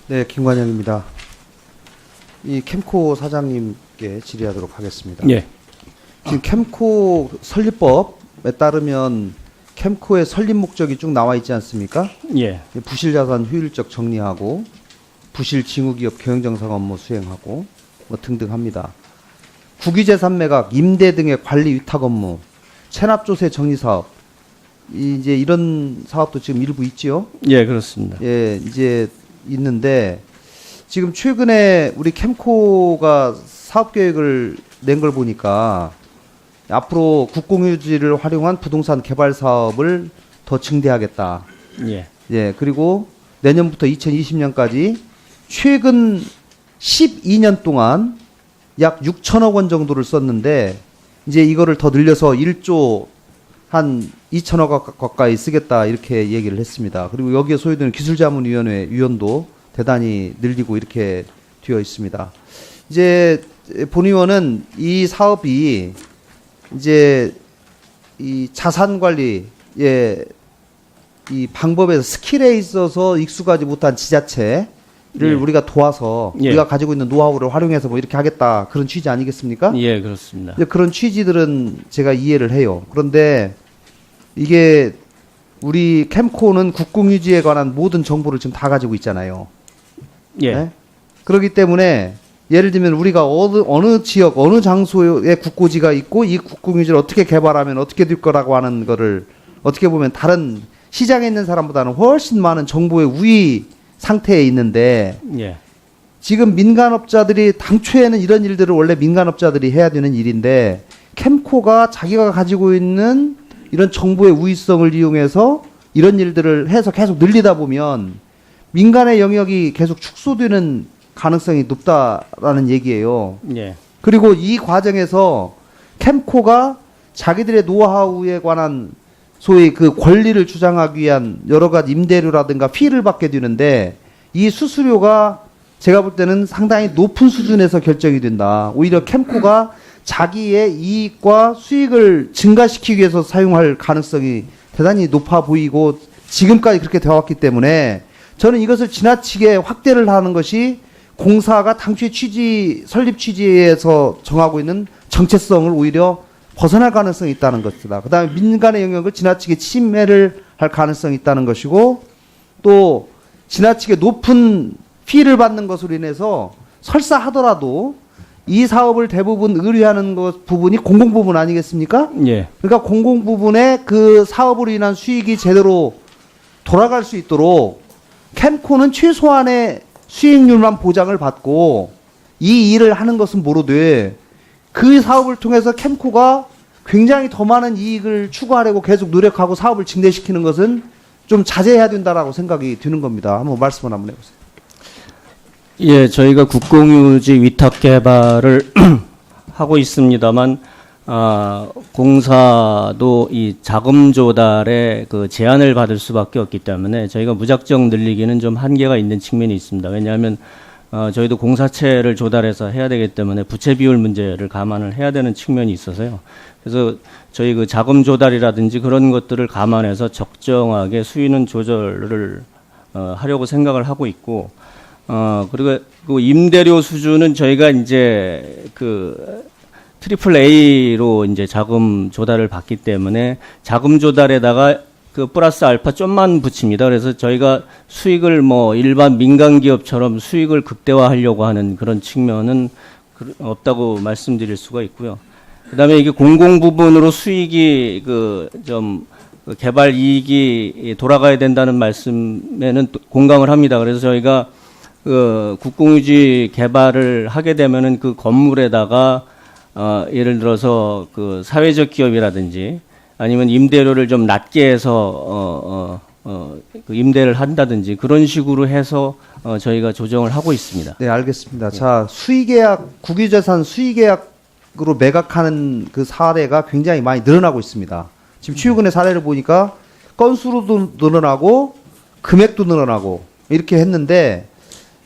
네, 김관영입니다. 이 캠코 사장님께 질의하도록 하겠습니다. 예. 지금 캠코 설립법에 따르면 캠코의 설립 목적이 쭉 나와 있지 않습니까? 예. 부실자산 효율적 정리하고 부실 징후기업 경영정상 업무 수행하고 뭐 등등 합니다. 국유재산 매각, 임대 등의 관리 위탁 업무, 체납조세 정리사업, 이제 이런 사업도 지금 일부 있지요? 예, 그렇습니다. 예, 이제 있는데 지금 최근에 우리 캠코가 사업 계획을 낸 걸 보니까 앞으로 국공유지를 활용한 부동산 개발 사업을 더 증대하겠다. 예. 예, 그리고 내년부터 2020년까지 최근 12년 동안 약 6천억 원 정도를 썼는데 이제 이거를 더 늘려서 1조 한 2천억 가까이 쓰겠다 이렇게 얘기를 했습니다. 그리고 여기에 소요되는 기술자문위원회 위원도 대단히 늘리고 이렇게 되어 있습니다. 이제 본 의원은 이 사업이 이제 이 자산 관리의 이 방법에서 스킬에 있어서 익숙하지 못한 지자체를 예. 우리가 도와서 예. 우리가 가지고 있는 노하우를 활용해서 뭐 이렇게 하겠다 그런 취지 아니겠습니까? 예, 그렇습니다. 이제 그런 취지들은 제가 이해를 해요. 그런데 이게 우리 캠코는 국공유지에 관한 모든 정보를 지금 다 가지고 있잖아요. 예. 네? 그렇기 때문에 예를 들면 우리가 어느 지역, 어느 장소에 국고지가 있고 이 국공유지를 어떻게 개발하면 어떻게 될 거라고 하는 거를 어떻게 보면 다른 시장에 있는 사람보다는 훨씬 많은 정보의 우위 상태에 있는데 예. 지금 민간업자들이 당초에는 이런 일들을 원래 민간업자들이 해야 되는 일인데 캠코가 자기가 가지고 있는 이런 정보의 우위성을 이용해서 이런 일들을 해서 계속 늘리다 보면 민간의 영역이 계속 축소되는 가능성이 높다라는 얘기예요. 예. 그리고 이 과정에서 캠코가 자기들의 노하우에 관한 소위 그 권리를 주장하기 위한 여러 가지 임대료라든가 피를 받게 되는데 이 수수료가 제가 볼 때는 상당히 높은 수준에서 결정이 된다. 오히려 캠코가 자기의 이익과 수익을 증가시키기 위해서 사용할 가능성이 대단히 높아 보이고 지금까지 그렇게 되어왔기 때문에 저는 이것을 지나치게 확대를 하는 것이 공사가 당초의 설립 취지에서 정하고 있는 정체성을 오히려 벗어날 가능성이 있다는 것이다. 그 다음에 민간의 영역을 지나치게 침해를 할 가능성이 있다는 것이고 또 지나치게 높은 피를 받는 것으로 인해서 설사 하더라도 이 사업을 대부분 의뢰하는 부분이 공공부문 아니겠습니까? 예. 그러니까 공공부문의 그 사업으로 인한 수익이 제대로 돌아갈 수 있도록 캠코는 최소한의 수익률만 보장을 받고 이 일을 하는 것은 모르되 그 사업을 통해서 캠코가 굉장히 더 많은 이익을 추구하려고 계속 노력하고 사업을 증대시키는 것은 좀 자제해야 된다라고 생각이 드는 겁니다. 한번 말씀을 한번 해보세요. 예, 저희가 국공유지 위탁 개발을 하고 있습니다만, 공사도 이 자금 조달에 그 제한을 받을 수밖에 없기 때문에 저희가 무작정 늘리기는 좀 한계가 있는 측면이 있습니다. 왜냐하면 저희도 공사채를 조달해서 해야 되기 때문에 부채 비율 문제를 감안을 해야 되는 측면이 있어서요. 그래서 저희 그 자금 조달이라든지 그런 것들을 감안해서 적정하게 수위는 조절을 하려고 생각을 하고 있고, 그리고 그 임대료 수준은 저희가 이제 그 트리플 A로 이제 자금 조달을 받기 때문에 자금 조달에다가 그 플러스 알파 좀만 붙입니다. 그래서 저희가 수익을 뭐 일반 민간 기업처럼 수익을 극대화하려고 하는 그런 측면은 없다고 말씀드릴 수가 있고요. 그다음에 이게 공공 부분으로 수익이 좀 개발 이익이 돌아가야 된다는 말씀에는 공감을 합니다. 그래서 저희가 그 국공유지 개발을 하게 되면은 그 건물에다가 예를 들어서 그 사회적 기업이라든지 아니면 임대료를 좀 낮게 해서 그 임대를 한다든지 그런 식으로 해서 저희가 조정을 하고 있습니다. 네, 알겠습니다. 자, 수의계약, 국유재산 수의계약으로 매각하는 그 사례가 굉장히 많이 늘어나고 있습니다. 지금 최근의 사례를 보니까 건수로도 늘어나고 금액도 늘어나고 이렇게 했는데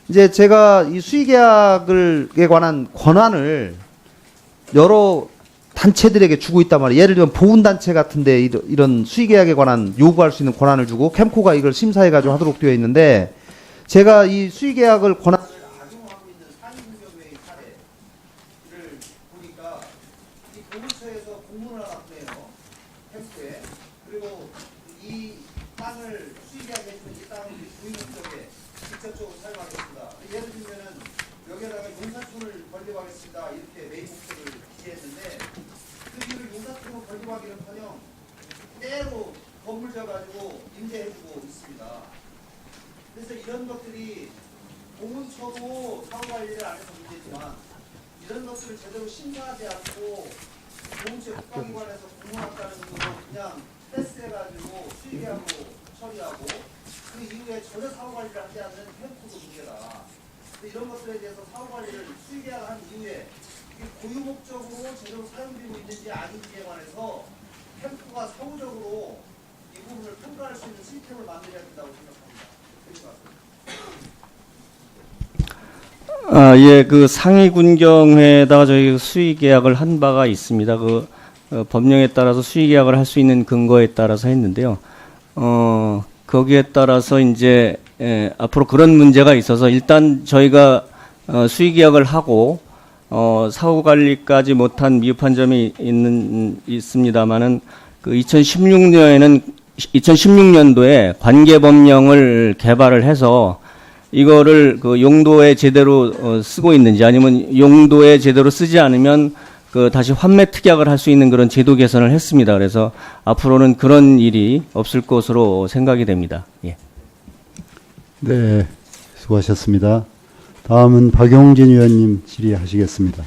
이제 제가 이 수의계약에 관한 권한을 여러 단체들에게 주고 있단 말이에요. 예를 들면 보훈단체 같은데 이런 수의계약에 관한 요구할 수 있는 권한을 주고 캠코가 이걸 심사해가지고 하도록 되어 있는데 제가 이 수의계약을 권한을 악용하고 있는 상임금융회의 사례를 보니까 이 공무처에서 공문을 하나 보내요. 캠프에. 그리고 이 땅을 수의계약해주면 이 땅을 주인 목적에 직접적으로 사용하겠습니다. 예를 들면은 여기에다가 용사촌을 건립하겠습니다. 이렇게 메인 목적을 기재했는데 그 이후로 용사촌을 건립하기는커녕 때로 건물 져가지고 임대해주고 있습니다. 그래서 이런 것들이 공문처도 사후관리를 안 해서 문제지만 이런 것들을 제대로 심사하지 않고 공문처 국가기관에서 공문한다는 거로 그냥 패스해가지고 수의계약으로 처리하고 그 이후에 전혀 사후관리를 하지 않는 캠프도 문제다. 이런 것들에 대해서 사후관리를 수의계약을 한 이후에 이게 고유 목적으로 제대로 사용되고 있는지 아닌지에 관해서 캠프가 사후적으로 이 부분을 평가할 수 있는 시스템을 만들어야 된다고 생각합니다. 예, 그 상위군경회에다가 저희 수의 계약을 한 바가 있습니다. 그 법령에 따라서 수의 계약을 할 수 있는 근거에 따라서 했는데요. 거기에 따라서 이제 앞으로 그런 문제가 있어서 일단 저희가 수의 계약을 하고 사후 관리까지 못한 미흡한 점이 있습니다만은 그 2016년도에 관계 법령을 개발을 해서 이거를 그 용도에 제대로 쓰고 있는지 아니면 용도에 제대로 쓰지 않으면 그 다시 환매 특약을 할 수 있는 그런 제도 개선을 했습니다. 그래서 앞으로는 그런 일이 없을 것으로 생각이 됩니다. 예. 네, 수고하셨습니다. 다음은 박용진 의원님 질의하시겠습니다.